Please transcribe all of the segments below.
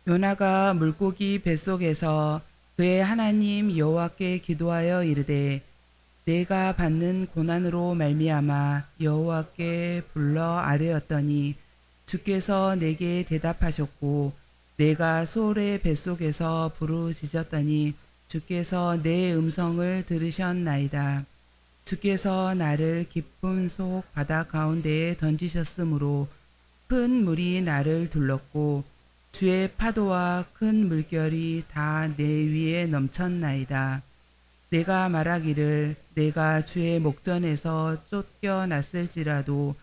요나가 물고기 뱃속에서 그의 하나님 여호와께 기도하여 이르되 내가 받는 고난으로 말미암아 여호와께 불러 아뢰었더니 주께서 내게 대답하셨고 내가 소울의 뱃속에서 부르짖었더니 주께서 내 음성을 들으셨나이다. 주께서 나를 깊은 속 바다 가운데에 던지셨으므로 큰 물이 나를 둘렀고 주의 파도와 큰 물결이 다 내 위에 넘쳤나이다. 내가 말하기를 내가 주의 목전에서 쫓겨났을지라도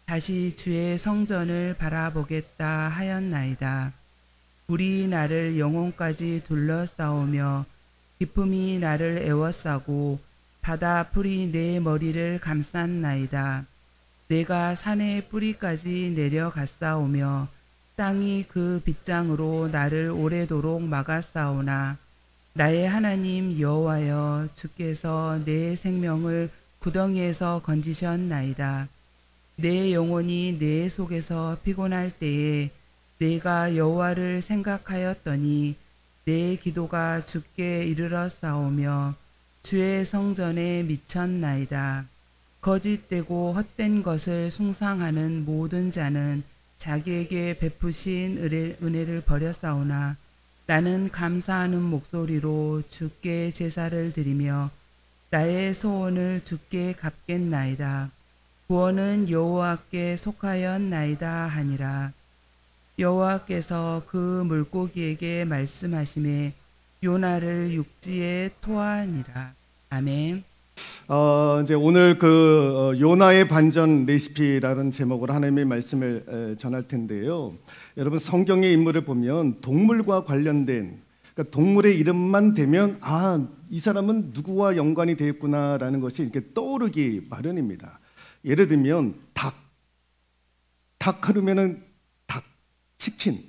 다시 주의 성전을 바라보겠다 하였나이다. 불이 나를 영혼까지 둘러싸오며 기품이 나를 애워싸고 바다 풀이 내 머리를 감쌌나이다. 내가 산의 뿌리까지 내려갔사오며 땅이 그 빗장으로 나를 오래도록 막았사오나 나의 하나님 여호와여 주께서 내 생명을 구덩이에서 건지셨나이다. 내 영혼이 내 속에서 피곤할 때에 내가 여호와를 생각하였더니 내 기도가 주께 이르렀사오며 주의 성전에 미쳤나이다. 거짓되고 헛된 것을 숭상하는 모든 자는 자기에게 베푸신 은혜를 버렸사오나 나는 감사하는 목소리로 주께 제사를 드리며 나의 소원을 주께 갚겠나이다. 구원은 여호와께 속하였나이다 하니라. 여호와께서 그 물고기에게 말씀하시매 요나를 육지에 토하니라. 아멘. 이제 오늘 요나의 반전 레시피라는 제목으로 하나님의 말씀을 전할 텐데요. 여러분 성경의 인물을 보면 동물과 관련된 그러니까 동물의 이름만 대면 이 사람은 누구와 연관이 되어 있구나라는 것이 이렇게 떠오르기 마련입니다. 예를 들면 닭 하면은 닭, 치킨.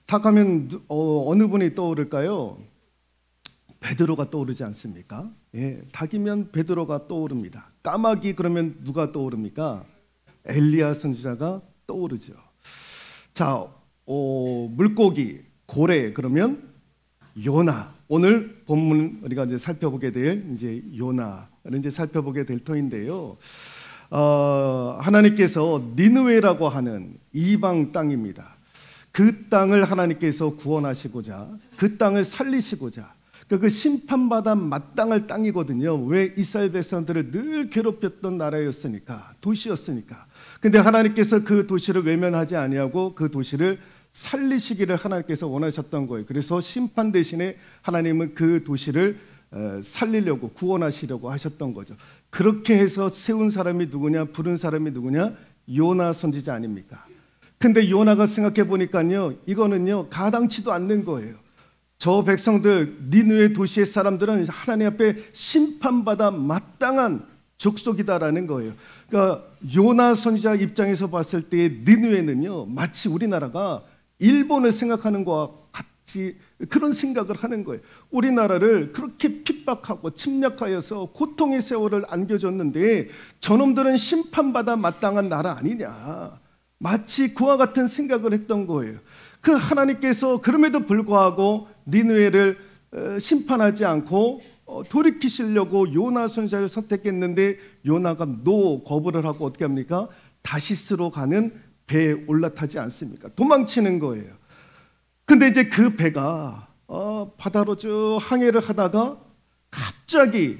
닭 하면 어느 분이 떠오를까요? 베드로가 떠오르지 않습니까? 닭이면 베드로가 떠오릅니다. 까마귀 그러면 누가 떠오릅니까? 엘리야 선지자가 떠오르죠. 자, 물고기, 고래 그러면 요나. 오늘 본문 우리가 이제 살펴보게 될 이제 요나를 이제 살펴보게 될 터인데요. 하나님께서 니느웨라고 하는 이방 땅입니다. 그 땅을 하나님께서 구원하시고자 그 땅을 살리시고자 그 심판받아 마땅할 땅이거든요. 왜? 이스라엘 백성들을 늘 괴롭혔던 나라였으니까, 도시였으니까. 근데 하나님께서 그 도시를 외면하지 아니하고 그 도시를 살리시기를 하나님께서 원하셨던 거예요. 그래서 심판 대신에 하나님은 그 도시를 살리려고 구원하시려고 하셨던 거죠. 그렇게 해서 세운 사람이 누구냐, 부른 사람이 누구냐? 요나 선지자 아닙니까? 근데 요나가 생각해 보니까요, 이거는요 가당치도 않는 거예요. 저 백성들 니느웨 도시의 사람들은 하나님 앞에 심판받아 마땅한 족속이다라는 거예요. 그러니까 요나 선지자 입장에서 봤을 때 니느웨는요 마치 우리나라가 일본을 생각하는 것과 같이 그런 생각을 하는 거예요. 우리나라를 그렇게 핍박하고 침략하여서 고통의 세월을 안겨줬는데 저놈들은 심판받아 마땅한 나라 아니냐, 마치 그와 같은 생각을 했던 거예요. 그 하나님께서 그럼에도 불구하고 니느웨를 심판하지 않고 돌이키시려고 요나 선지자를 선택했는데 요나가 거부를 하고 어떻게 합니까? 다시스로 가는 배에 올라타지 않습니까? 도망치는 거예요. 근데 이제 그 배가 바다로 쭉 항해를 하다가 갑자기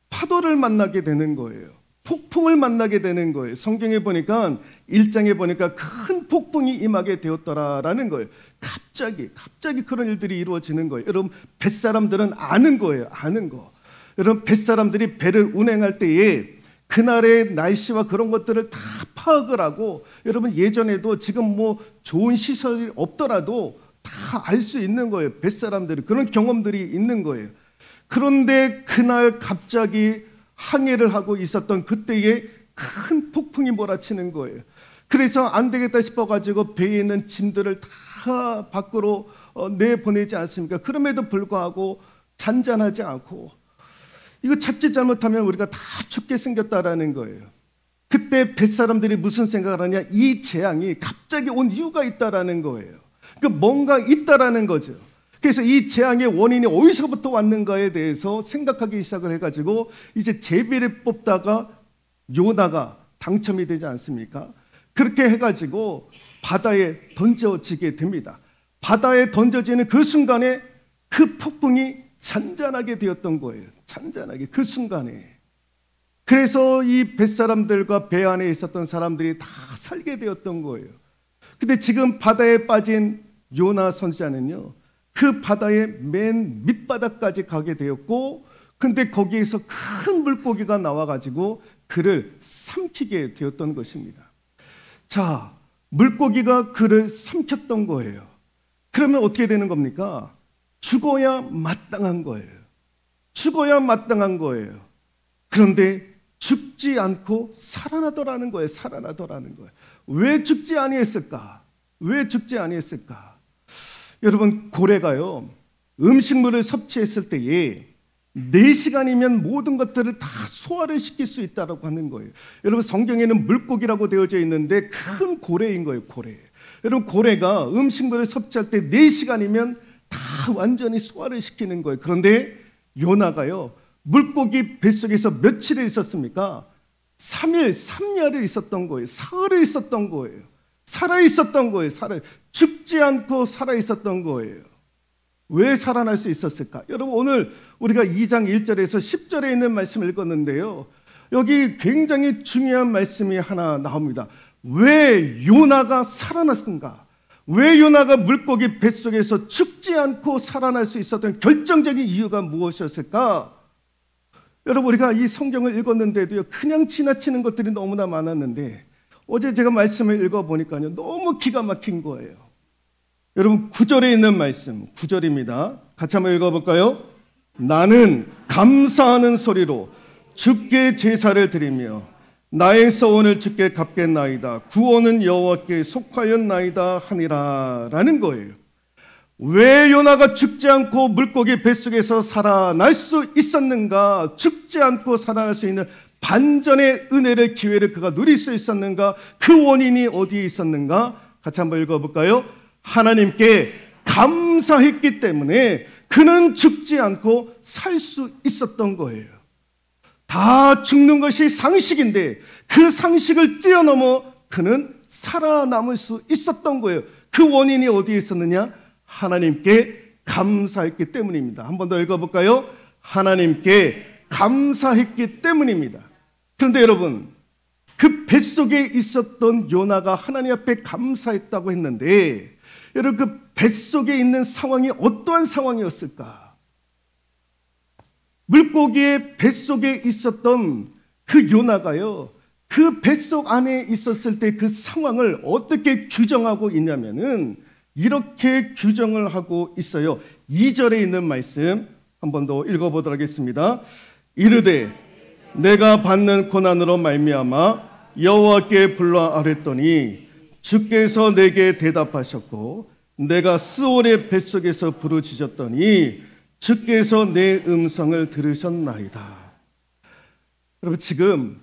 파도를 만나게 되는 거예요. 폭풍을 만나게 되는 거예요. 성경에 보니까 1장에 보니까 큰 폭풍이 임하게 되었더라라는 거예요. 갑자기 그런 일들이 이루어지는 거예요. 여러분 뱃사람들은 아는 거예요. 아는 거. 여러분 뱃사람들이 배를 운행할 때에 그날의 날씨와 그런 것들을 다 파악을 하고, 여러분 예전에도 지금 뭐 좋은 시설이 없더라도 다 알 수 있는 거예요. 뱃사람들이 그런 경험들이 있는 거예요. 그런데 그날 갑자기 항해를 하고 있었던 그때에 큰 폭풍이 몰아치는 거예요. 그래서 안 되겠다 싶어가지고 배에 있는 짐들을 다 밖으로 내보내지 않습니까? 그럼에도 불구하고 잔잔하지 않고, 이거 자칫 잘못하면 우리가 다 죽게 생겼다라는 거예요. 그때 뱃사람들이 무슨 생각을 하냐? 이 재앙이 갑자기 온 이유가 있다라는 거예요. 그 뭔가 있다라는 거죠. 그래서 이 재앙의 원인이 어디서부터 왔는가에 대해서 생각하기 시작을 해가지고 이제 제비를 뽑다가 요나가 당첨이 되지 않습니까? 그렇게 해가지고 바다에 던져지게 됩니다. 바다에 던져지는 그 순간에 그 폭풍이 잔잔하게 되었던 거예요. 잔잔하게 그 순간에. 그래서 이 뱃사람들과 배 안에 있었던 사람들이 다 살게 되었던 거예요. 근데 지금 바다에 빠진 요나 선지자는요, 그 바다의 맨 밑바닥까지 가게 되었고, 근데 거기에서 큰 물고기가 나와가지고 그를 삼키게 되었던 것입니다. 자, 물고기가 그를 삼켰던 거예요. 그러면 어떻게 되는 겁니까? 죽어야 마땅한 거예요. 죽어야 마땅한 거예요. 그런데 죽지 않고 살아나더라는 거예요. 살아나더라는 거예요. 왜 죽지 아니했을까? 왜 죽지 아니했을까? 여러분, 고래가요, 음식물을 섭취했을 때에 4시간이면 모든 것들을 다 소화를 시킬 수 있다고 하는 거예요. 여러분, 성경에는 물고기라고 되어져 있는데 큰 고래인 거예요. 고래. 여러분, 고래가 음식물을 섭취할 때 4시간이면 다 완전히 소화를 시키는 거예요. 그런데 요나가요, 물고기 뱃속에서 며칠을 있었습니까? 3일, 3야를 있었던 거예요. 사흘을 있었던 거예요. 살아 있었던 거예요. 죽지 않고 살아 있었던 거예요. 왜 살아날 수 있었을까? 여러분, 오늘 우리가 2장 1절에서 10절에 있는 말씀을 읽었는데요, 여기 굉장히 중요한 말씀이 하나 나옵니다. 왜 요나가 살아났는가? 왜 요나가 물고기 뱃속에서 죽지 않고 살아날 수 있었던 결정적인 이유가 무엇이었을까? 여러분, 우리가 이 성경을 읽었는데도요, 그냥 지나치는 것들이 너무나 많았는데 어제 제가 말씀을 읽어보니까요, 너무 기가 막힌 거예요. 여러분, 9절에 있는 말씀, 9절입니다. 같이 한번 읽어볼까요? 나는 감사하는 소리로 주께 제사를 드리며 나의 서원을 주께 갚겠나이다. 구원은 여호와께 속하였나이다 하니라 라는 거예요. 왜 요나가 죽지 않고 물고기 뱃속에서 살아날 수 있었는가? 죽지 않고 살아날 수 있는 반전의 은혜를, 기회를 그가 누릴 수 있었는가? 그 원인이 어디에 있었는가? 같이 한번 읽어볼까요? 하나님께 감사했기 때문에 그는 죽지 않고 살 수 있었던 거예요. 다 죽는 것이 상식인데 그 상식을 뛰어넘어 그는 살아남을 수 있었던 거예요. 그 원인이 어디에 있었느냐? 하나님께 감사했기 때문입니다. 한 번 더 읽어볼까요? 하나님께 감사했기 때문입니다. 그런데 여러분, 그 뱃속에 있었던 요나가 하나님 앞에 감사했다고 했는데, 여러분, 그 뱃속에 있는 상황이 어떠한 상황이었을까? 물고기의 뱃속에 있었던 그 요나가요, 그 뱃속 안에 있었을 때 그 상황을 어떻게 규정하고 있냐면은 이렇게 규정을 하고 있어요. 2절에 있는 말씀 한 번 더 읽어보도록 하겠습니다. 이르되 내가 받는 고난으로 말미암아 여호와께 불러 아뢰더니 주께서 내게 대답하셨고 내가 스올의 뱃속에서 부르짖었더니 주께서 내 음성을 들으셨나이다. 여러분, 지금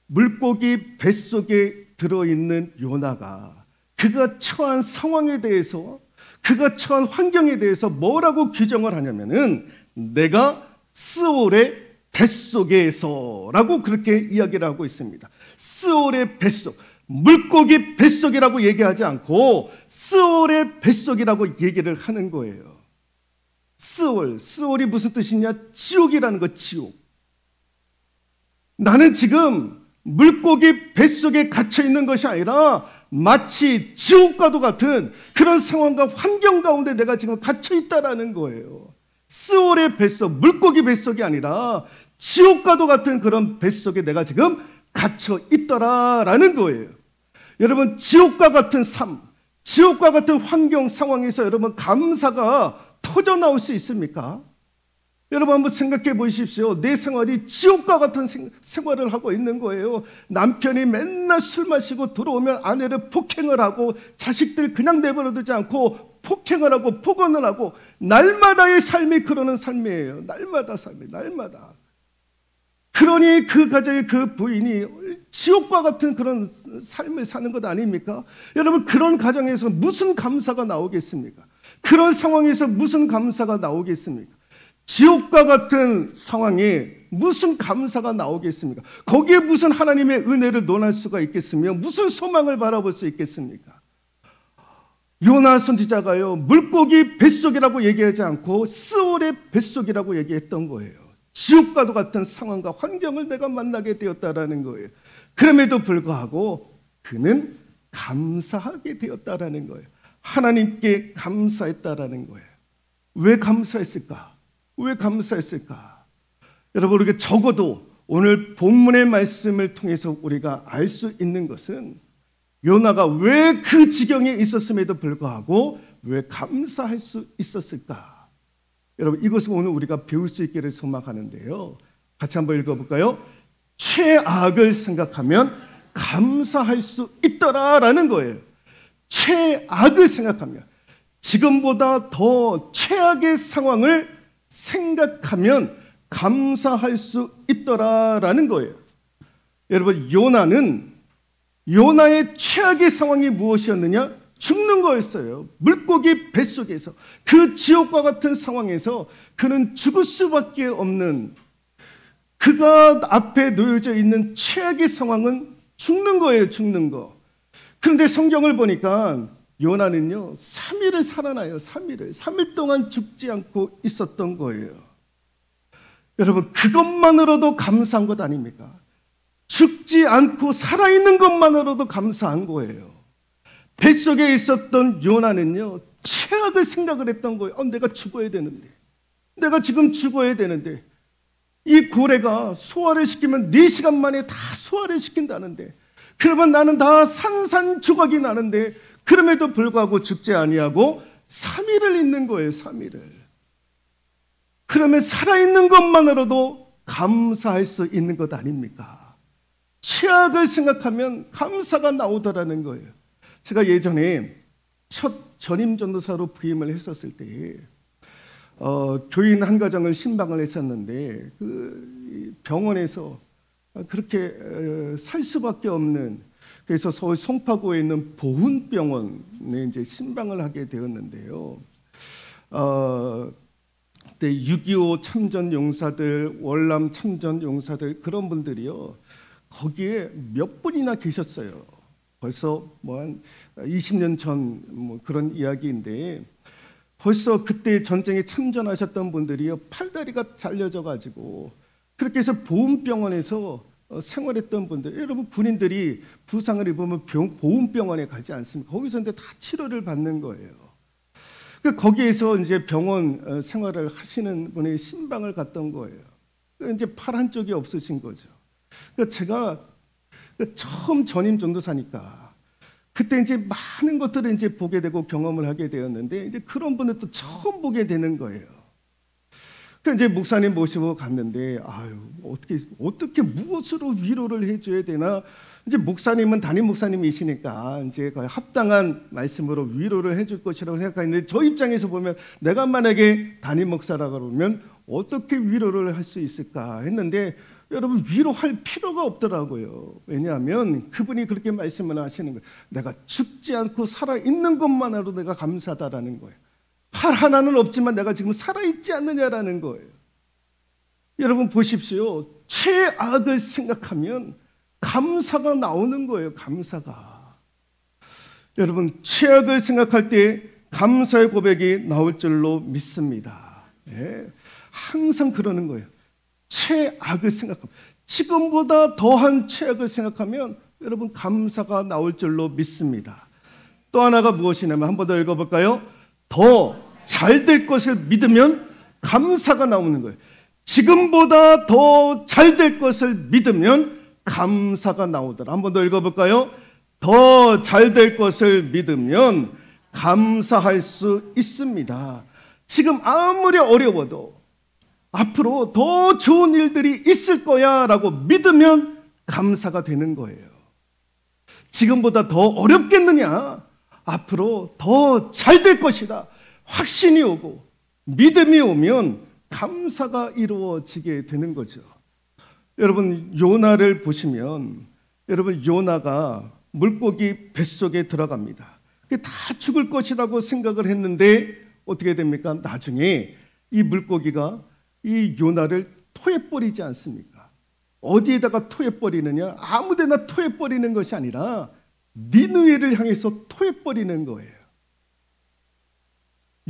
물고기 뱃속에 들어있는 요나가 그가 처한 상황에 대해서, 그가 처한 환경에 대해서 뭐라고 규정을 하냐면은 내가 스올의 뱃속에서라고 그렇게 이야기를 하고 있습니다. 스올의 뱃속, 물고기 뱃속이라고 얘기하지 않고 스올의 뱃속이라고 얘기를 하는 거예요. 스올이 무슨 뜻이냐? 지옥이라는 거, 지옥. 나는 지금 물고기 뱃속에 갇혀 있는 것이 아니라 마치 지옥과도 같은 그런 상황과 환경 가운데 내가 지금 갇혀 있다라는 거예요. 스올의 뱃속, 물고기 뱃속이 아니라 지옥과도 같은 그런 뱃속에 내가 지금 갇혀 있더라라는 거예요. 여러분, 지옥과 같은 삶, 지옥과 같은 환경 상황에서 여러분 감사가 터져 나올 수 있습니까? 여러분 한번 생각해 보십시오. 내 생활이 지옥과 같은 생활을 하고 있는 거예요. 남편이 맨날 술 마시고 들어오면 아내를 폭행을 하고 자식들 그냥 내버려 두지 않고 폭행을 하고 폭언을 하고 날마다의 삶이 그러는 삶이에요. 날마다 삶이, 날마다. 그러니 그 가정의 그 부인이 지옥과 같은 그런 삶을 사는 것 아닙니까? 여러분, 그런 가정에서 무슨 감사가 나오겠습니까? 그런 상황에서 무슨 감사가 나오겠습니까? 지옥과 같은 상황에 무슨 감사가 나오겠습니까? 거기에 무슨 하나님의 은혜를 논할 수가 있겠으며 무슨 소망을 바라볼 수 있겠습니까? 요나 선지자가요, 물고기 뱃속이라고 얘기하지 않고 스올의 뱃속이라고 얘기했던 거예요. 지옥과도 같은 상황과 환경을 내가 만나게 되었다라는 거예요. 그럼에도 불구하고 그는 감사하게 되었다라는 거예요. 하나님께 감사했다라는 거예요. 왜 감사했을까? 왜 감사했을까? 여러분, 우리가 적어도 오늘 본문의 말씀을 통해서 우리가 알 수 있는 것은 요나가 왜 그 지경에 있었음에도 불구하고 왜 감사할 수 있었을까? 여러분, 이것을 오늘 우리가 배울 수 있기를 소망하는데요. 같이 한번 읽어볼까요? 최악을 생각하면 감사할 수 있더라라는 거예요. 최악을 생각하면, 지금보다 더 최악의 상황을 생각하면 감사할 수 있더라라는 거예요. 여러분, 요나의 최악의 상황이 무엇이었느냐? 죽는 거였어요. 물고기 뱃속에서, 그 지옥과 같은 상황에서 그는 죽을 수밖에 없는, 그가 앞에 놓여져 있는 최악의 상황은 죽는 거예요. 죽는 거. 그런데 성경을 보니까 요나는요 3일을 살아나요. 3일 동안 죽지 않고 있었던 거예요. 여러분, 그것만으로도 감사한 것 아닙니까? 죽지 않고 살아있는 것만으로도 감사한 거예요. 뱃속에 있었던 요나는요 최악의 생각을 했던 거예요. 내가 죽어야 되는데, 내가 지금 죽어야 되는데, 이 고래가 소화를 시키면 4시간 만에 다 소화를 시킨다는데, 그러면 나는 다 산산조각이 나는데, 그럼에도 불구하고 죽지 아니하고 3일을 있는 거예요. 3일을. 그러면 살아있는 것만으로도 감사할 수 있는 것 아닙니까? 최악을 생각하면 감사가 나오더라는 거예요. 제가 예전에 첫 전임 전도사로 부임을 했었을 때 교인 한 가정을 신방을 했었는데, 그 병원에서 그렇게 살 수밖에 없는, 그래서 서울 송파구에 있는 보훈병원에 이제 신방을 하게 되었는데요. 그때 6.25 참전 용사들, 월남 참전 용사들, 그런 분들이요 거기에 몇 분이나 계셨어요. 벌써 뭐 한 20년 전 뭐 그런 이야기인데, 벌써 그때 전쟁에 참전하셨던 분들이요 팔다리가 잘려져 가지고 그렇게 해서 보훈병원에서 생활했던 분들, 여러분 군인들이 부상을 입으면 보훈병원에 가지 않습니까? 거기서 이제 다 치료를 받는 거예요. 거기에서 이제 병원 생활을 하시는 분의 신방을 갔던 거예요. 이제 팔 한쪽이 없으신 거죠. 제가 처음 전임 전도사니까 그때 이제 많은 것들을 이제 보게 되고 경험을 하게 되었는데, 이제 그런 분들도 처음 보게 되는 거예요. 이제 목사님 모시고 갔는데, 어떻게 무엇으로 위로를 해줘야 되나? 이제 목사님은 담임 목사님이시니까 이제 거의 합당한 말씀으로 위로를 해줄 것이라고 생각했는데, 저 입장에서 보면 내가 만약에 담임 목사라 그러면 어떻게 위로를 할 수 있을까 했는데, 여러분, 위로할 필요가 없더라고요. 왜냐하면 그분이 그렇게 말씀을 하시는 거예요. 내가 죽지 않고 살아있는 것만으로도 내가 감사하다라는 거예요. 팔 하나는 없지만 내가 지금 살아있지 않느냐라는 거예요. 여러분 보십시오. 최악을 생각하면 감사가 나오는 거예요. 감사가. 여러분, 최악을 생각할 때 감사의 고백이 나올 줄로 믿습니다. 네. 항상 그러는 거예요. 최악을 생각하면, 지금보다 더한 최악을 생각하면 여러분 감사가 나올 줄로 믿습니다. 또 하나가 무엇이냐면, 한 번 더 읽어볼까요? 더 잘 될 것을 믿으면 감사가 나오는 거예요. 지금보다 더 잘 될 것을 믿으면 감사가 나오더라. 한 번 더 읽어볼까요? 더 잘 될 것을 믿으면 감사할 수 있습니다. 지금 아무리 어려워도 앞으로 더 좋은 일들이 있을 거야 라고 믿으면 감사가 되는 거예요. 지금보다 더 어렵겠느냐? 앞으로 더 잘 될 것이다. 확신이 오고 믿음이 오면 감사가 이루어지게 되는 거죠. 여러분, 요나를 보시면 여러분 요나가 물고기 뱃속에 들어갑니다. 다 죽을 것이라고 생각을 했는데 어떻게 됩니까? 나중에 이 물고기가 이 요나를 토해버리지 않습니까? 어디에다가 토해버리느냐? 아무데나 토해버리는 것이 아니라 니느웨를 향해서 토해버리는 거예요.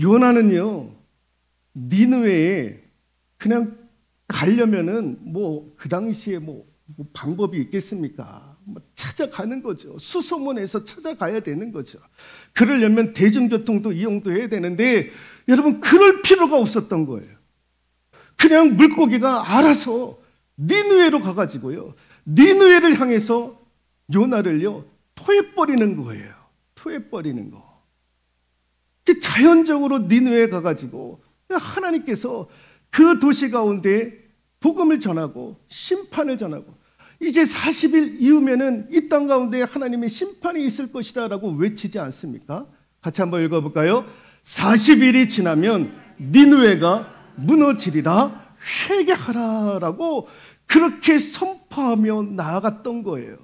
요나는요, 니느웨에 그냥 가려면은 그 당시에 방법이 있겠습니까? 찾아가는 거죠. 수소문해서 찾아가야 되는 거죠. 그러려면 대중교통도 이용도 해야 되는데 여러분 그럴 필요가 없었던 거예요. 그냥 물고기가 알아서 니느웨로 가가지고요, 니느웨를 향해서 요나를요 토해버리는 거예요. 토해버리는 거. 자연적으로 니느웨에 가가지고 하나님께서 그 도시 가운데 복음을 전하고 심판을 전하고, 이제 40일 이후면은 이 땅 가운데 하나님의 심판이 있을 것이다 라고 외치지 않습니까? 같이 한번 읽어볼까요? 40일이 지나면 니느웨가 무너지리라, 회개하라 라고 그렇게 선포하며 나아갔던 거예요.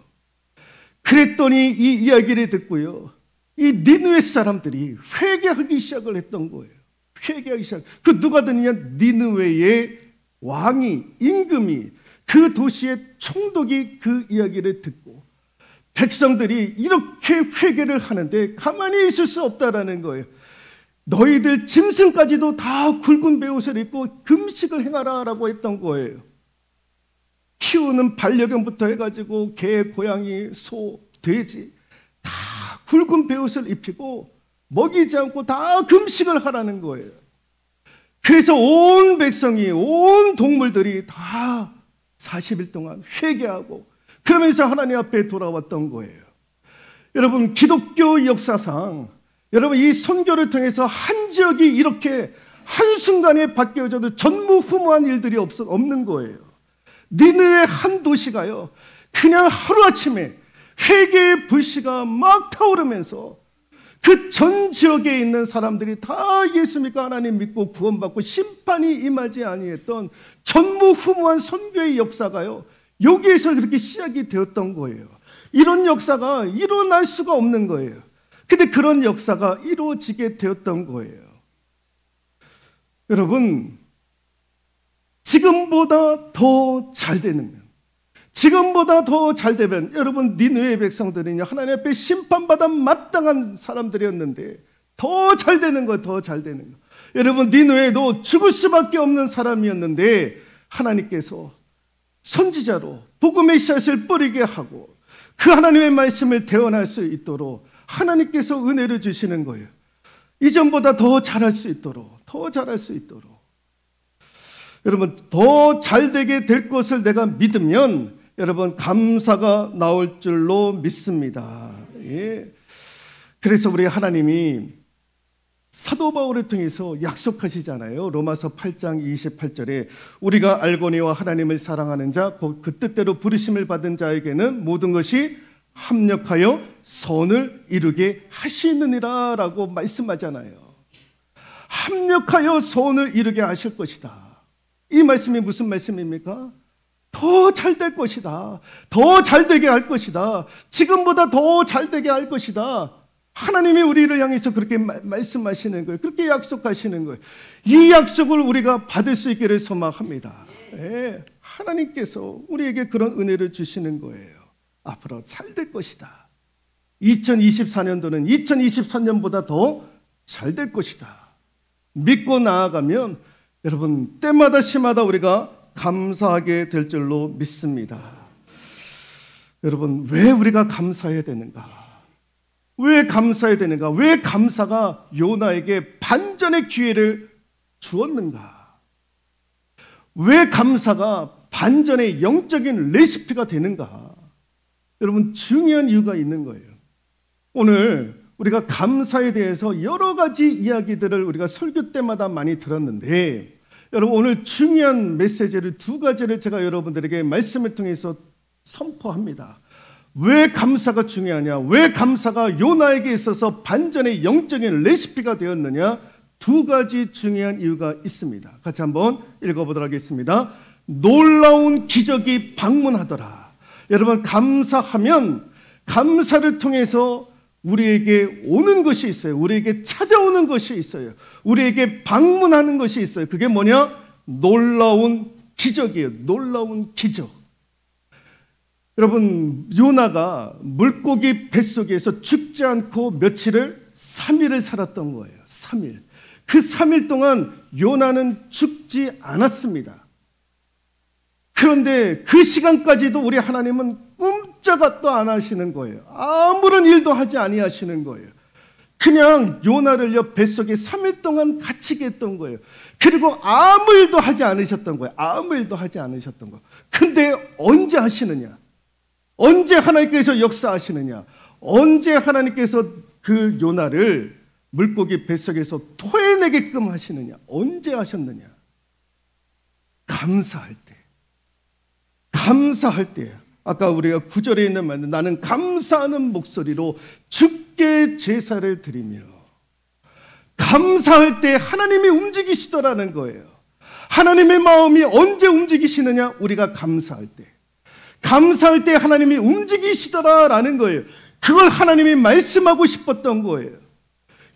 그랬더니 이 이야기를 듣고요, 이 니느웨 사람들이 회개하기 시작을 했던 거예요. 회개하기 시작. 그 누가 듣느냐? 니느웨의 왕이, 임금이, 그 도시의 총독이 그 이야기를 듣고 백성들이 이렇게 회개를 하는데 가만히 있을 수 없다라는 거예요. 너희들 짐승까지도 다 굵은 베옷을 입고 금식을 행하라 라고 했던 거예요. 키우는 반려견부터 해가지고 개, 고양이, 소, 돼지 다 굵은 베옷을 입히고 먹이지 않고 다 금식을 하라는 거예요. 그래서 온 백성이, 온 동물들이 다 40일 동안 회개하고 그러면서 하나님 앞에 돌아왔던 거예요. 여러분, 기독교 역사상 여러분 이 선교를 통해서 한 지역이 이렇게 한순간에 바뀌어져도 전무후무한 일들이 없는 거예요. 니느웨 한 도시가요, 그냥 하루아침에 회개의 불씨가 막 타오르면서 그 전 지역에 있는 사람들이 다 예수 믿고 하나님 믿고 구원받고 심판이 임하지 아니했던 전무후무한 선교의 역사가요, 여기에서 그렇게 시작이 되었던 거예요. 이런 역사가 일어날 수가 없는 거예요. 근데 그런 역사가 이루어지게 되었던 거예요. 여러분, 지금보다 더 잘 되면, 지금보다 더 잘 되면, 여러분 니느웨 백성들은 하나님 앞에 심판받아 마땅한 사람들이었는데 더 잘 되는 거, 더 잘 되는 거. 여러분 니느웨도 죽을 수밖에 없는 사람이었는데 하나님께서 선지자로 복음의 씨앗을 뿌리게 하고 그 하나님의 말씀을 대언할 수 있도록 하나님께서 은혜를 주시는 거예요. 이전보다 더 잘할 수 있도록, 더 잘할 수 있도록. 여러분, 더 잘되게 될 것을 내가 믿으면 여러분 감사가 나올 줄로 믿습니다. 예. 그래서 우리 하나님이 사도 바울을 통해서 약속하시잖아요. 로마서 8장 28절에 우리가 알거니와 하나님을 사랑하는 자, 그 뜻대로 부르심을 받은 자에게는 모든 것이 합력하여 선을 이루게 하시느니라 라고 말씀하잖아요. 합력하여 선을 이루게 하실 것이다. 이 말씀이 무슨 말씀입니까? 더 잘 될 것이다. 더 잘 되게 할 것이다. 지금보다 더 잘 되게 할 것이다. 하나님이 우리를 향해서 그렇게 말씀하시는 거예요. 그렇게 약속하시는 거예요. 이 약속을 우리가 받을 수 있기를 소망합니다. 네, 하나님께서 우리에게 그런 은혜를 주시는 거예요. 앞으로 잘 될 것이다. 2024년도는 2023년보다 더 잘 될 것이다. 믿고 나아가면 여러분 때마다 시마다 우리가 감사하게 될 줄로 믿습니다. 여러분, 왜 우리가 감사해야 되는가? 왜 감사해야 되는가? 왜 감사가 요나에게 반전의 기회를 주었는가? 왜 감사가 반전의 영적인 레시피가 되는가? 여러분, 중요한 이유가 있는 거예요. 오늘 우리가 감사에 대해서 여러 가지 이야기들을 우리가 설교 때마다 많이 들었는데, 여러분 오늘 중요한 메시지를 두 가지를 제가 여러분들에게 말씀을 통해서 선포합니다. 왜 감사가 중요하냐? 왜 감사가 요나에게 있어서 반전의 영적인 레시피가 되었느냐? 두 가지 중요한 이유가 있습니다. 같이 한번 읽어보도록 하겠습니다. 놀라운 기적이 방문하더라. 여러분, 감사하면 감사를 통해서 우리에게 오는 것이 있어요. 우리에게 찾아오는 것이 있어요. 우리에게 방문하는 것이 있어요. 그게 뭐냐? 놀라운 기적이에요. 놀라운 기적. 여러분, 요나가 물고기 뱃속에서 죽지 않고 며칠을 3일을 살았던 거예요. 3일. 그 3일 동안 요나는 죽지 않았습니다. 그런데 그 시간까지도 우리 하나님은 꼼짝도 안 하시는 거예요. 아무런 일도 하지 아니하시는 거예요. 그냥 요나를요 뱃속에 3일 동안 갇히게 했던 거예요. 그리고 아무 일도 하지 않으셨던 거예요. 아무 일도 하지 않으셨던 거예요. 근데 언제 하시느냐? 언제 하나님께서 역사하시느냐? 언제 하나님께서 그 요나를 물고기 뱃속에서 토해내게끔 하시느냐? 언제 하셨느냐? 감사할 때. 감사할 때. 아까 우리가 9절에 있는 말, 나는 감사하는 목소리로 주께 제사를 드리며. 감사할 때 하나님이 움직이시더라는 거예요. 하나님의 마음이 언제 움직이시느냐? 우리가 감사할 때. 감사할 때 하나님이 움직이시더라라는 거예요. 그걸 하나님이 말씀하고 싶었던 거예요.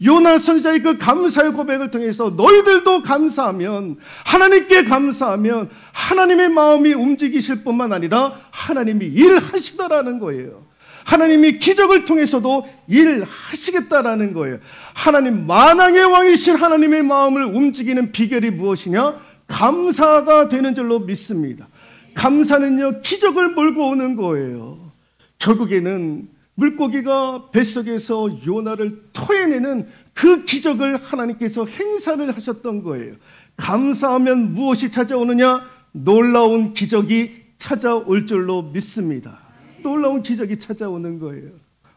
요나 선지자의 그 감사의 고백을 통해서 너희들도 감사하면, 하나님께 감사하면 하나님의 마음이 움직이실 뿐만 아니라 하나님이 일하시더라는 거예요. 하나님이 기적을 통해서도 일하시겠다라는 거예요. 하나님, 만왕의 왕이신 하나님의 마음을 움직이는 비결이 무엇이냐? 감사가 되는 줄로 믿습니다. 감사는요 기적을 몰고 오는 거예요. 결국에는 물고기가 뱃속에서 요나를 토해내는 그 기적을 하나님께서 행사를 하셨던 거예요. 감사하면 무엇이 찾아오느냐? 놀라운 기적이 찾아올 줄로 믿습니다. 놀라운 기적이 찾아오는 거예요.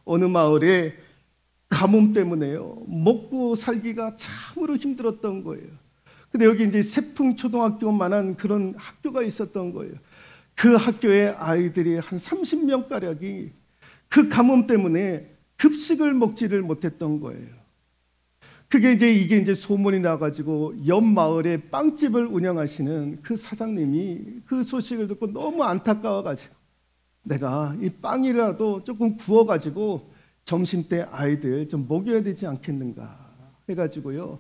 어느 마을에 가뭄 때문에요 먹고 살기가 참으로 힘들었던 거예요. 근데 여기 이제 세풍초등학교만한 그런 학교가 있었던 거예요. 그 학교에 아이들이 한 30명가량이 그 가뭄 때문에 급식을 먹지를 못했던 거예요. 이게 이제 소문이 나가지고 옆 마을에 빵집을 운영하시는 그 사장님이 그 소식을 듣고 너무 안타까워가지고, 내가 이 빵이라도 조금 구워가지고 점심 때 아이들 좀 먹여야 되지 않겠는가 해가지고요.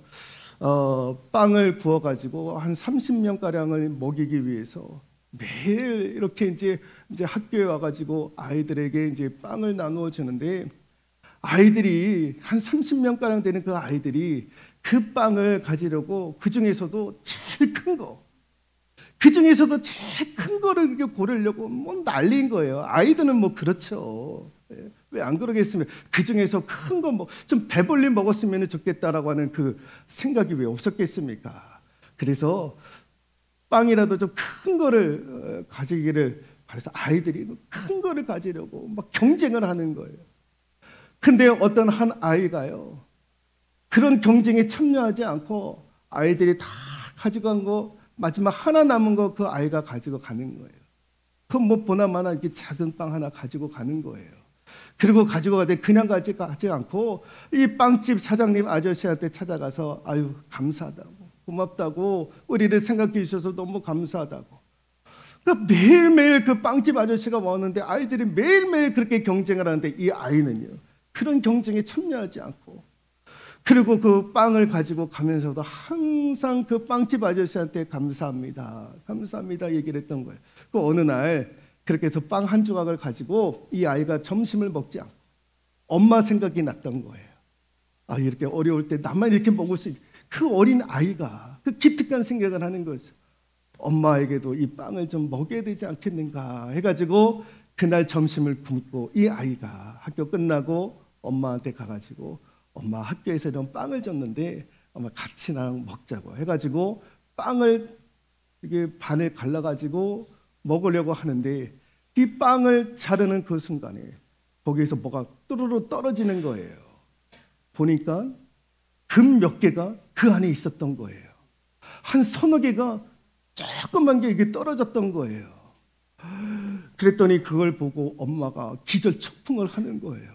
빵을 구워가지고 한 30명가량을 먹이기 위해서 매일 이렇게 이제 학교에 와가지고 아이들에게 이제 빵을 나누어 주는데, 아이들이 한 30명가량 되는 그 아이들이 그 빵을 가지려고 그 중에서도 제일 큰 거, 그 중에서도 제일 큰 거를 이렇게 고르려고 뭐 난리인 거예요. 아이들은 뭐 그렇죠. 왜 안 그러겠습니까? 그 중에서 큰 거 뭐 좀 배불리 먹었으면 좋겠다라고 하는 그 생각이 왜 없었겠습니까? 그래서 빵이라도 좀 큰 거를 가지기를 바라서 아이들이 큰 거를 가지려고 막 경쟁을 하는 거예요. 근데 어떤 한 아이가요, 그런 경쟁에 참여하지 않고 아이들이 다 가져간 거, 마지막 하나 남은 거 그 아이가 가지고 가는 거예요. 그럼 뭐 보나마나 이렇게 작은 빵 하나 가지고 가는 거예요. 그리고 가지고 가되 그냥 가지 않고 이 빵집 사장님 아저씨한테 찾아가서 아유 감사하다고, 고맙다고, 우리를 생각해 주셔서 너무 감사하다고. 그러니까 매일매일 그 빵집 아저씨가 왔는데 아이들이 매일매일 그렇게 경쟁을 하는데 이 아이는요 그런 경쟁에 참여하지 않고, 그리고 그 빵을 가지고 가면서도 항상 그 빵집 아저씨한테 감사합니다, 감사합니다 얘기를 했던 거예요. 그 어느 날 그렇게 해서 빵 한 조각을 가지고 이 아이가 점심을 먹지 않고 엄마 생각이 났던 거예요. 아, 이렇게 어려울 때 나만 이렇게 먹을 수 있... 그 어린 아이가 그 기특한 생각을 하는 거죠. 엄마에게도 이 빵을 좀 먹여야 되지 않겠는가 해가지고 그날 점심을 굶고 이 아이가 학교 끝나고 엄마한테 가가지고 엄마, 학교에서 이런 빵을 줬는데 엄마 같이 나랑 먹자고 해가지고 빵을 이게 반을 갈라가지고 먹으려고 하는데 이 빵을 자르는 그 순간에 거기에서 뭐가 뚜루루 떨어지는 거예요. 보니까 금 몇 개가 그 안에 있었던 거예요. 한 서너 개가 조그만 게 이게 떨어졌던 거예요. 그랬더니 그걸 보고 엄마가 기절초풍을 하는 거예요.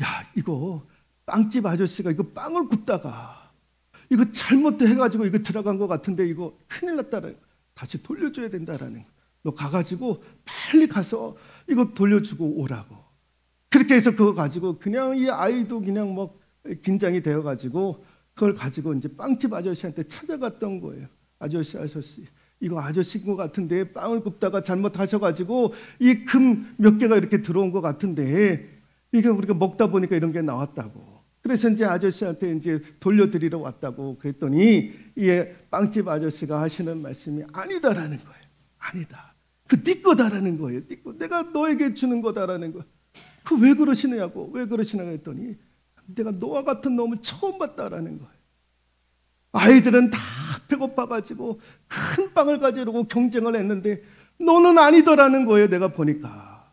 야, 이거 빵집 아저씨가 이거 빵을 굽다가 이거 잘못해가지고 이거 들어간 것 같은데 이거 큰일 났다라, 다시 돌려줘야 된다라는 거. 너 가가지고 빨리 가서 이거 돌려주고 오라고. 그렇게 해서 그거 가지고 그냥 이 아이도 그냥 뭐 긴장이 되어가지고 그걸 가지고 이제 빵집 아저씨한테 찾아갔던 거예요. 아저씨, 이거 아저씨인 것 같은데 빵을 굽다가 잘못하셔가지고 이 금 몇 개가 이렇게 들어온 것 같은데 이게 우리가 먹다 보니까 이런 게 나왔다고. 그래서 이제 아저씨한테 이제 돌려드리러 왔다고 그랬더니 이 빵집 아저씨가 하시는 말씀이 아니다라는 거예요. 아니다. 그 네 거다라는 거예요. 네 거. 내가 너에게 주는 거다라는 거예요. 그 왜 그러시냐고. 왜 그러시냐고 했더니 내가 너와 같은 놈을 처음 봤다라는 거예요. 아이들은 다 배고파가지고 큰 빵을 가지려고 경쟁을 했는데 너는 아니더라는 거예요. 내가 보니까.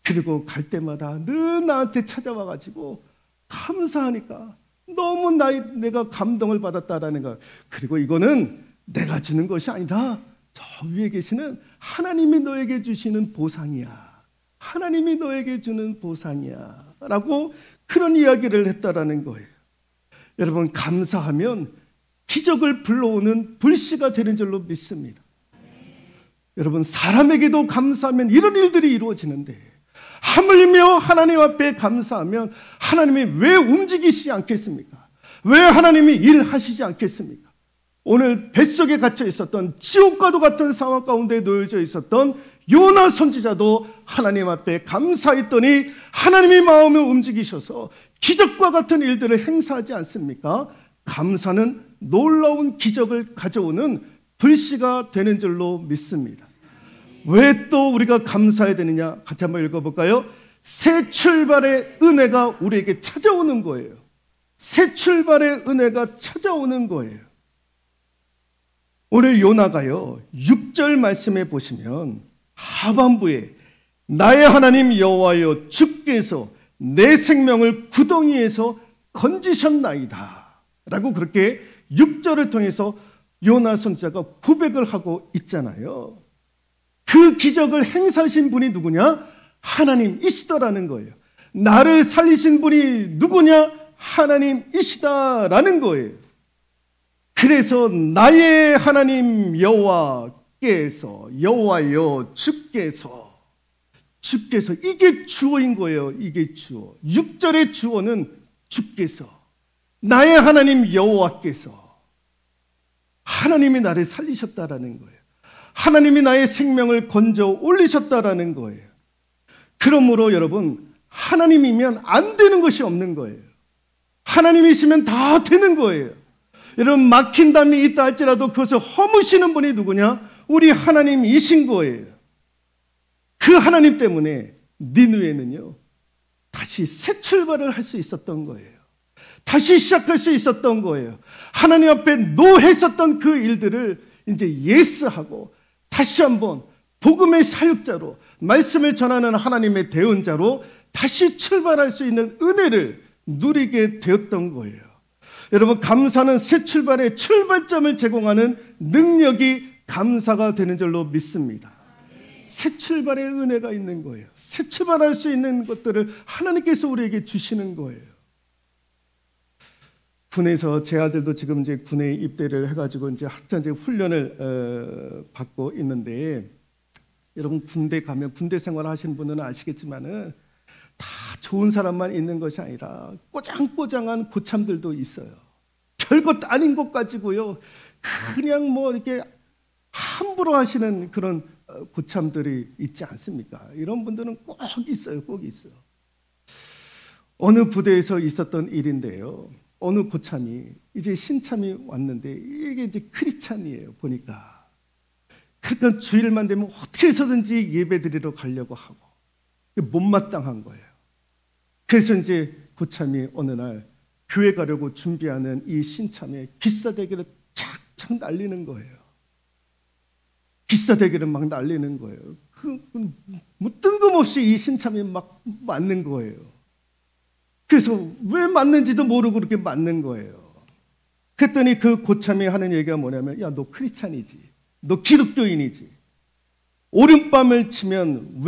그리고 갈 때마다 늘 나한테 찾아와가지고 감사하니까 너무 내가 감동을 받았다라는 거예요. 그리고 이거는 내가 주는 것이 아니라 저 위에 계시는 하나님이 너에게 주시는 보상이야. 하나님이 너에게 주는 보상이야. 라고 그런 이야기를 했다라는 거예요. 여러분, 감사하면 기적을 불러오는 불씨가 되는 줄로 믿습니다. 여러분, 사람에게도 감사하면 이런 일들이 이루어지는데 하물며 하나님 앞에 감사하면 하나님이 왜 움직이시지 않겠습니까? 왜 하나님이 일하시지 않겠습니까? 오늘 뱃속에 갇혀 있었던 지옥과도 같은 상황 가운데 놓여져 있었던 요나 선지자도 하나님 앞에 감사했더니 하나님이 마음을 움직이셔서 기적과 같은 일들을 행사하지 않습니까? 감사는 놀라운 기적을 가져오는 불씨가 되는 줄로 믿습니다. 왜 또 우리가 감사해야 되느냐? 같이 한번 읽어볼까요? 새 출발의 은혜가 우리에게 찾아오는 거예요. 새 출발의 은혜가 찾아오는 거예요. 오늘 요나가요 6절 말씀에 보시면 하반부에 나의 하나님 여호와여 주께서 내 생명을 구덩이에서 건지셨나이다 라고 그렇게 6절을 통해서 요나 선지자가 고백을 하고 있잖아요. 그 기적을 행사하신 분이 누구냐? 하나님이시다라는 거예요. 나를 살리신 분이 누구냐? 하나님이시다라는 거예요. 그래서 나의 하나님 여호와께서 여호와여 주께서 이게 주어인 거예요. 이게 주어. 6절의 주어는 주께서 나의 하나님 여호와께서 하나님이 나를 살리셨다라는 거예요. 하나님이 나의 생명을 건져 올리셨다라는 거예요. 그러므로 여러분 하나님이면 안 되는 것이 없는 거예요. 하나님이시면 다 되는 거예요. 여러분 막힌 담이 있다 할지라도 그것을 허무시는 분이 누구냐? 우리 하나님이신 거예요. 그 하나님 때문에 니느웨는요 다시 새 출발을 할 수 있었던 거예요. 다시 시작할 수 있었던 거예요. 하나님 앞에 노했었던 그 일들을 이제 예스하고 다시 한번 복음의 사역자로 말씀을 전하는 하나님의 대언자로 다시 출발할 수 있는 은혜를 누리게 되었던 거예요. 여러분 감사는 새 출발의 출발점을 제공하는 능력이 감사가 되는 줄로 믿습니다. 새 출발의 은혜가 있는 거예요. 새 출발할 수 있는 것들을 하나님께서 우리에게 주시는 거예요. 군에서 제 아들도 지금 이제 군에 입대를 해가지고 이제 학자제 훈련을 받고 있는데 여러분 군대 가면 군대 생활 하시는 분은 아시겠지만은 다 좋은 사람만 있는 것이 아니라 꼬장꼬장한 고참들도 있어요. 별것 아닌 것 가지고요. 그냥 뭐 이렇게 함부로 하시는 그런 고참들이 있지 않습니까? 이런 분들은 꼭 있어요. 꼭 있어요. 어느 부대에서 있었던 일인데요. 어느 고참이 이제 신참이 왔는데 이게 이제 크리스찬이에요. 보니까. 그러니까 주일만 되면 어떻게 해서든지 예배 드리러 가려고 하고 못마땅한 거예요. 그래서 이제 고참이 어느 날 교회 가려고 준비하는 이 신참에 기싸대기를 착착 날리는 거예요. 기싸대기를 막 날리는 거예요. 뭐 뜬금없이 이 신참이 막 맞는 거예요. 그래서 왜 맞는지도 모르고 그렇게 맞는 거예요. 그랬더니 그 고참이 하는 얘기가 뭐냐면 야, 너 크리스찬이지. 너 기독교인이지. 오른밤을 치면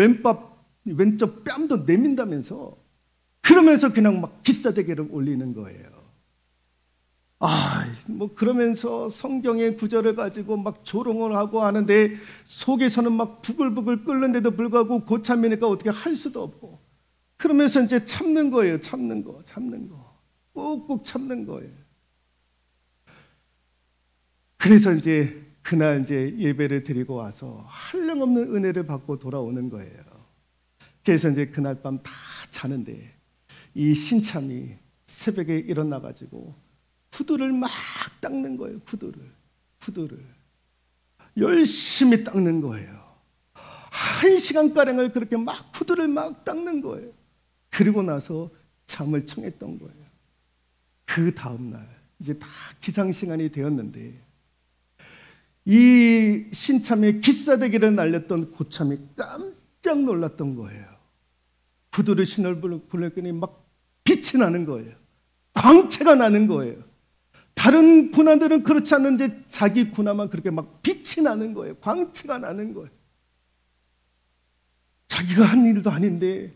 왼쪽 뺨도 내민다면서 그러면서 그냥 막 기싸대기를 올리는 거예요. 뭐 그러면서 성경의 구절을 가지고 막 조롱을 하고 하는데 속에서는 막 부글부글 끓는데도 불구하고 고참이니까 어떻게 할 수도 없고, 그러면서 이제 참는 거예요. 참는 거. 꾹꾹 참는 거예요. 그래서 이제 그날 이제 예배를 드리고 와서 한량없는 은혜를 받고 돌아오는 거예요. 그래서 이제 그날 밤 다 자는데 이 신참이 새벽에 일어나가지고 구두를 막 닦는 거예요. 구두를 열심히 닦는 거예요. 1시간가량을 그렇게 막 구두를 막 닦는 거예요. 그리고 나서 잠을 청했던 거예요. 그 다음날 이제 다 기상시간이 되었는데 이 신참의 기싸대기를 날렸던 고참이 깜짝 놀랐던 거예요. 구두를 신을 보냈더니 막 빛이 나는 거예요. 광채가 나는 거예요. 다른 군화들은 그렇지 않는데 자기 군화만 그렇게 막 빛이 나는 거예요. 광채가 나는 거예요. 자기가 한 일도 아닌데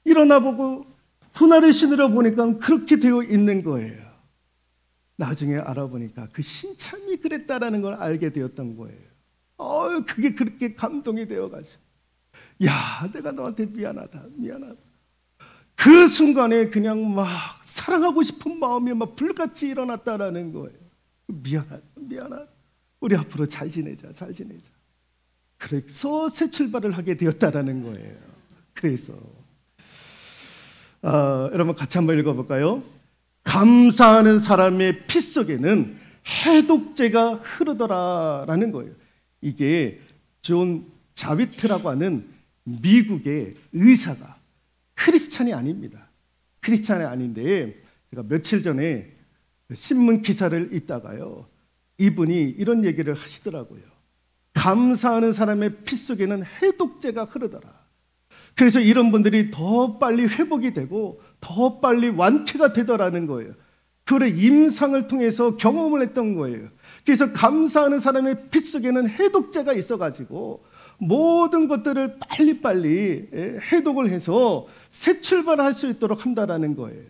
일어나 보고 군화를 신으러 보니까 그렇게 되어 있는 거예요. 나중에 알아보니까 그 신참이 그랬다라는 걸 알게 되었던 거예요. 그게 그렇게 감동이 되어가지고, 야, 내가 너한테 미안하다. 그 순간에 그냥 막 사랑하고 싶은 마음이 막 불같이 일어났다라는 거예요. 미안하다. 우리 앞으로 잘 지내자. 그래서 새 출발을 하게 되었다라는 거예요. 그래서 여러분 같이 한번 읽어볼까요? 감사하는 사람의 피 속에는 해독제가 흐르더라라는 거예요. 이게 존 자비트라고 하는 미국의 의사가 크리스찬이 아닙니다. 크리스찬이 아닌데 제가 며칠 전에 신문 기사를 읽다가요, 이분이 이런 얘기를 하시더라고요. 감사하는 사람의 피 속에는 해독제가 흐르더라. 그래서 이런 분들이 더 빨리 회복이 되고 더 빨리 완쾌가 되더라는 거예요. 그걸 임상을 통해서 경험을 했던 거예요. 그래서 감사하는 사람의 피 속에는 해독제가 있어가지고 모든 것들을 빨리빨리 해독을 해서 새 출발할 수 있도록 한다라는 거예요.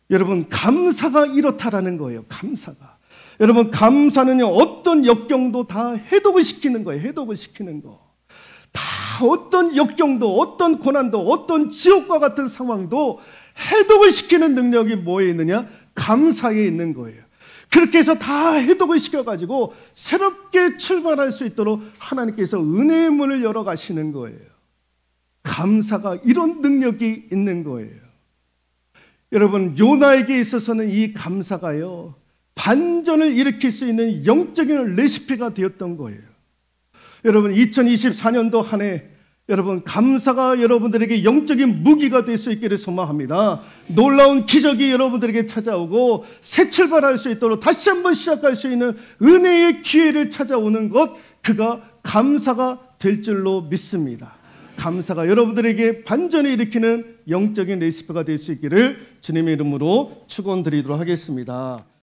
여러분, 감사가 이렇다라는 거예요. 감사가. 여러분, 감사는요, 어떤 역경도 다 해독을 시키는 거예요. 해독을 시키는 거. 다 어떤 역경도, 어떤 고난도, 어떤 지옥과 같은 상황도 해독을 시키는 능력이 뭐에 있느냐? 감사에 있는 거예요. 그렇게 해서 다 해독을 시켜가지고 새롭게 출발할 수 있도록 하나님께서 은혜의 문을 열어 가시는 거예요. 감사가 이런 능력이 있는 거예요. 여러분, 요나에게 있어서는 이 감사가요, 반전을 일으킬 수 있는 영적인 레시피가 되었던 거예요. 여러분, 2024년도 한 해 여러분, 감사가 여러분들에게 영적인 무기가 될 수 있기를 소망합니다. 놀라운 기적이 여러분들에게 찾아오고 새 출발할 수 있도록 다시 한번 시작할 수 있는 은혜의 기회를 찾아오는 것, 그가 감사가 될 줄로 믿습니다. 감사가 여러분들에게 반전을 일으키는 영적인 레시피가 될 수 있기를 주님의 이름으로 축원드리도록 하겠습니다.